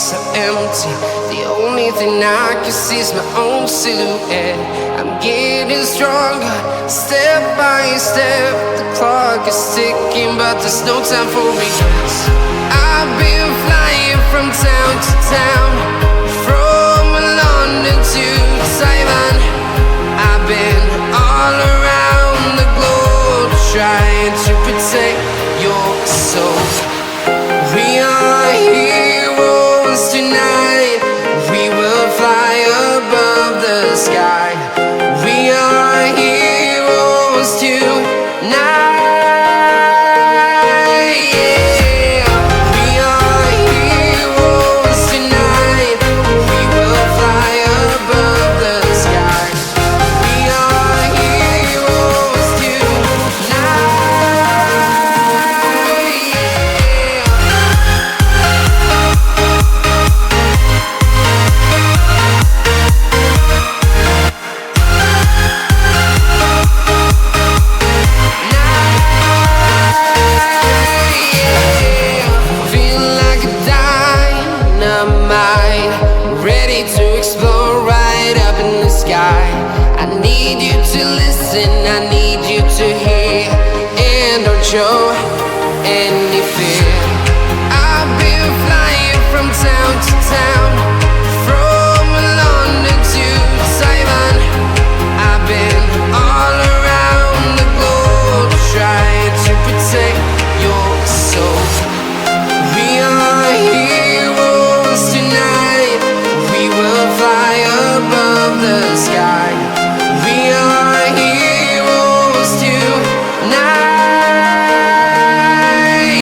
so empty. The only thing I can see is my own silhouette. I'm getting stronger, step by step. The clock is ticking, but there's no time for regrets. I've been flying from town to town, from London to Taiwan. I've been all around the globe, trying to protect your soul. We are heroes tonight. We will fly above the sky. We are heroes tonight. Yeah. We are heroes tonight. We will fly above the sky. We are heroes tonight. Ready to explore right up in the sky. I need you to listen, I need you to hear, and don't show